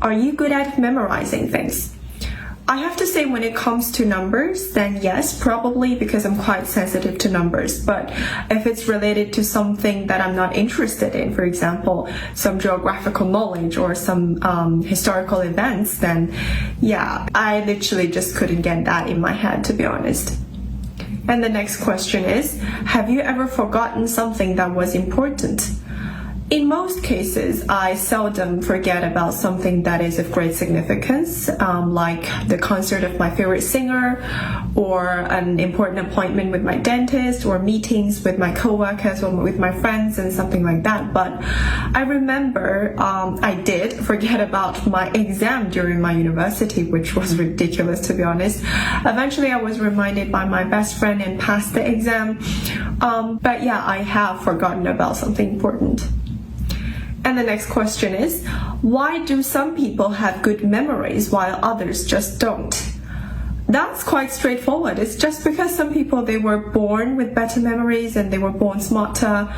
Are you good at memorizing things? I have to say when it comes to numbers, then yes, probably because I'm quite sensitive to numbers. But if it's related to something that I'm not interested in, for example, some geographical knowledge or some historical events, then yeah, I literally just couldn't get that in my head, to be honest. And the next question is, have you ever forgotten something that was important? In most cases, I seldom forget about something that is of great significance, like the concert of my favorite singer, or an important appointment with my dentist, or meetings with my coworkers or with my friends and something like that. But I remember I did forget about my exam during my university, which was ridiculous, to be honest. Eventually, I was reminded by my best friend and passed the exam. But yeah, I have forgotten about something important. And the next question is, why do some people have good memories while others just don't? That's quite straightforward. It's just because some people, they were born with better memories and they were born smarter.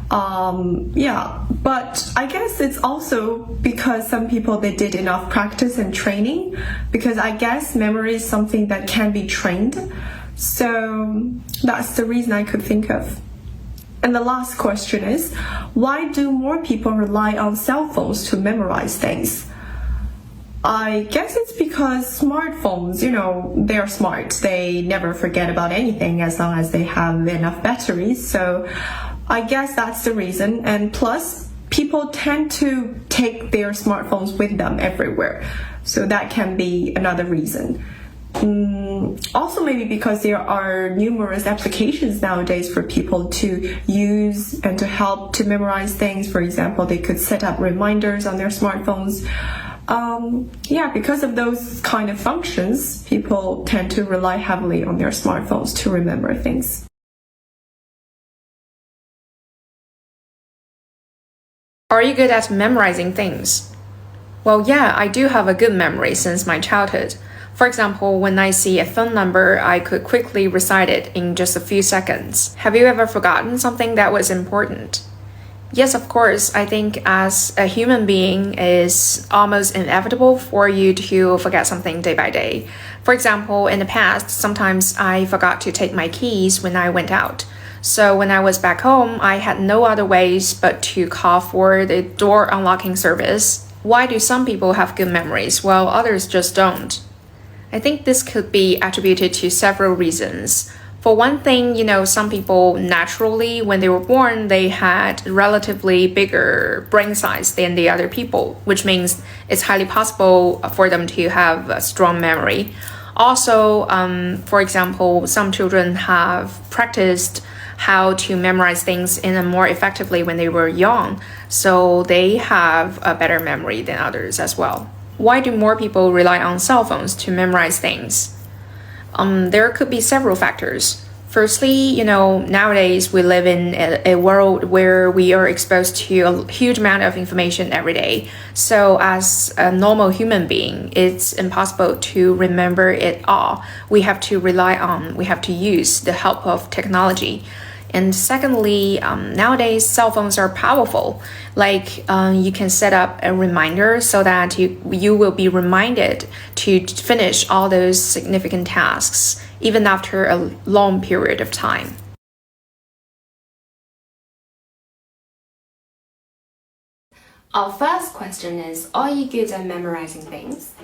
But I guess it's also because some people, they did enough practice and training, because I guess memory is something that can be trained. So that's the reason I could think of. And the last question is, why do more people rely on cell phones to memorize things? I guess it's because smartphones, they are smart. They never forget about anything as long as they have enough batteries. So I guess that's the reason. And plus, people tend to take their smartphones with them everywhere. So that can be another reason. Also maybe because there are numerous applications nowadays for people to use and to help to memorize things. For example, they could set up reminders on their smartphones. Because of those kind of functions, people tend to rely heavily on their smartphones to remember things. Are you good at memorizing things? Well, yeah, I do have a good memory since my childhood. For example, when I see a phone number, I could quickly recite it in just a few seconds. Have you ever forgotten something that was important? Yes, of course. I think as a human being, it's almost inevitable for you to forget something day by day. For example, in the past, sometimes I forgot to take my keys when I went out. So when I was back home, I had no other ways but to call for the door unlocking service. Why do some people have good memories while others just don't? I think this could be attributed to several reasons. For one thing, some people naturally, when they were born, they had relatively bigger brain size than the other people, which means it's highly possible for them to have a strong memory. Also, for example, some children have practiced how to memorize things in a more effectively when they were young, so they have a better memory than others as well. Why do more people rely on cell phones to memorize things? There could be several factors. Firstly, nowadays we live in a world where we are exposed to a huge amount of information every day. So as a normal human being, it's impossible to remember it all. We have to use the help of technology. And secondly, nowadays cell phones are powerful. Like you can set up a reminder so that you will be reminded to finish all those significant tasks, even after a long period of time. Our first question is, are you good at memorizing things?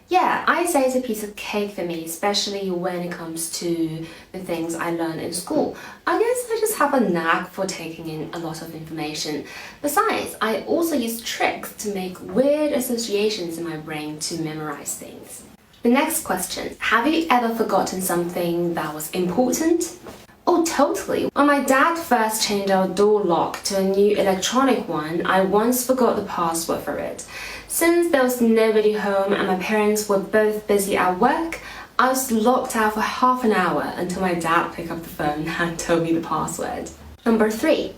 Yeah, I'd say it's a piece of cake for me, especially when it comes to the things I learned in school. I guess I just have a knack for taking in a lot of information. Besides, I also use tricks to make weird associations in my brain to memorize things. The next question, have you ever forgotten something that was important? Oh, totally. When my dad first changed our door lock to a new electronic one, I once forgot the password for it. Since there was nobody home and my parents were both busy at work, I was locked out for half an hour until my dad picked up the phone and told me the password. Number 3.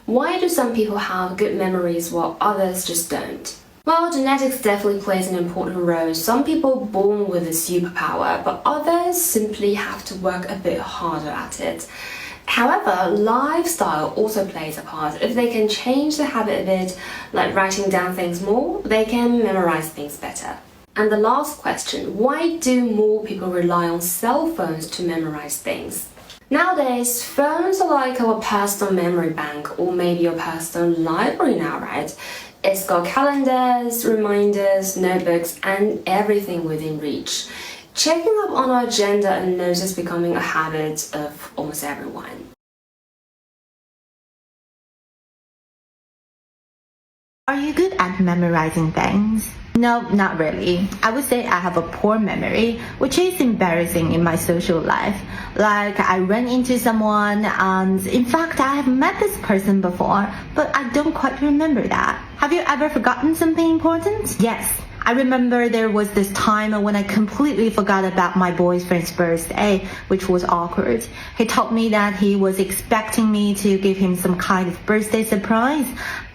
Why do some people have good memories while others just don't? Well, genetics definitely plays an important role. Some people are born with a superpower, but others simply have to work a bit harder at it. However, lifestyle also plays a part. If they can change the habit a bit, like writing down things more, they can memorize things better. And the last question, why do more people rely on cell phones to memorize things? Nowadays, phones are like our personal memory bank or maybe your personal library now, right? It's got calendars, reminders, notebooks, and everything within reach. Checking up on our agenda and notes is becoming a habit of almost everyone. Are you good at memorizing things? No, not really. I would say I have a poor memory, which is embarrassing in my social life. Like, I run into someone and in fact I have met this person before, but I don't quite remember that. Have you ever forgotten something important? Yes. I remember there was this time when I completely forgot about my boyfriend's birthday, which was awkward. He told me that he was expecting me to give him some kind of birthday surprise,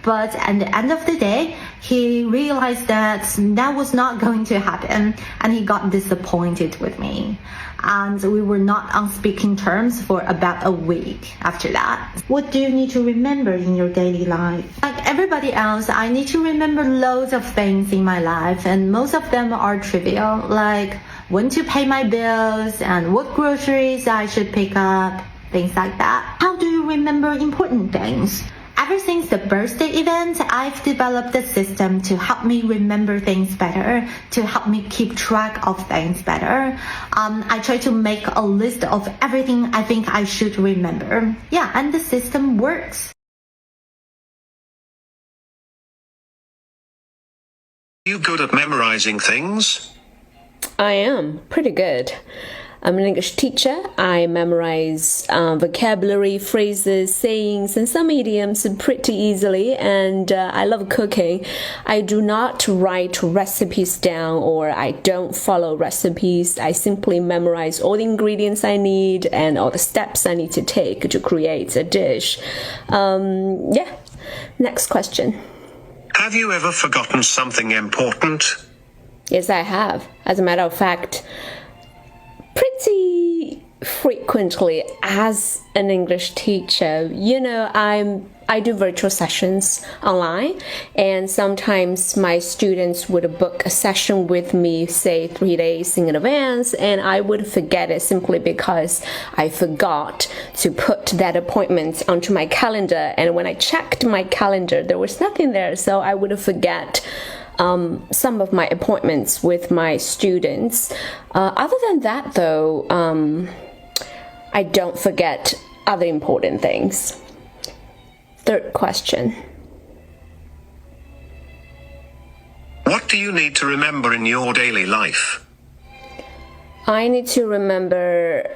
but at the end of the day, he realized that that was not going to happen, and he got disappointed with me. And we were not on speaking terms for about a week after that. What do you need to remember in your daily life? Like everybody else, I need to remember loads of things in my life, and most of them are trivial, like when to pay my bills and what groceries I should pick up, things like that. How do you remember important things? Ever since the birthday event, I've developed a system to help me remember things better, to help me keep track of things better. I try to make a list of everything I think I should remember. Yeah, and the system works. Are you good at memorizing things? I am pretty good. I'm an English teacher. I memorize vocabulary, phrases, sayings, and some idioms pretty easily, and I love cooking. I do not write recipes down, or I don't follow recipes. I simply memorize all the ingredients I need and all the steps I need to take to create a dish. Yeah, next question. Have you ever forgotten something important? Yes, I have. As a matter of fact, pretty frequently as an English teacher, I do virtual sessions online, and sometimes my students would book a session with me, say 3 days in advance, and I would forget it simply because I forgot to put that appointment onto my calendar, and when I checked my calendar, there was nothing there, so I would forget some of my appointments with my students. Other than that, though, I don't forget other important things. Third question. What do you need to remember in your daily life? I need to remember,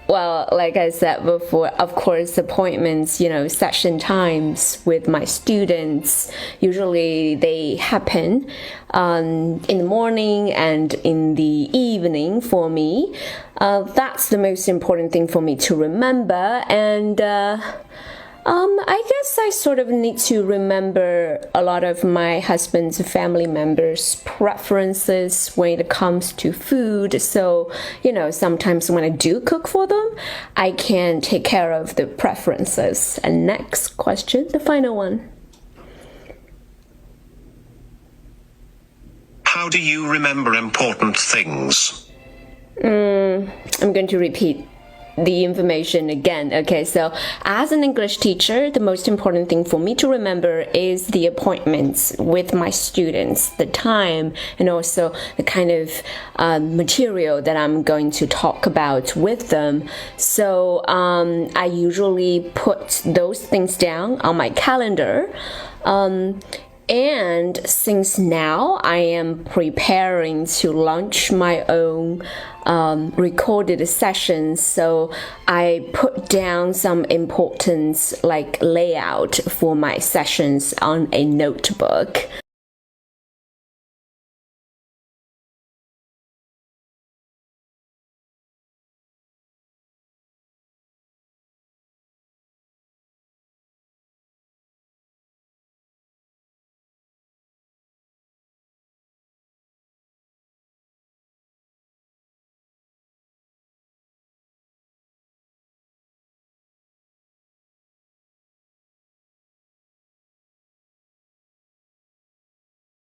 well, like I said before, of course, appointments, session times with my students. Usually they happen in the morning and in the evening for me. That's the most important thing for me to remember. And I guess I sort of need to remember a lot of my husband's family members' preferences when it comes to food. So, sometimes when I do cook for them, I can take care of the preferences. And next question, the final one. How do you remember important things? I'm going to repeat the information again. Okay, so as an English teacher, the most important thing for me to remember is the appointments with my students, the time, and also the kind of material that I'm going to talk about with them. So I usually put those things down on my calendar. And since now I am preparing to launch my own recorded sessions, so I put down some importance like layout for my sessions on a notebook.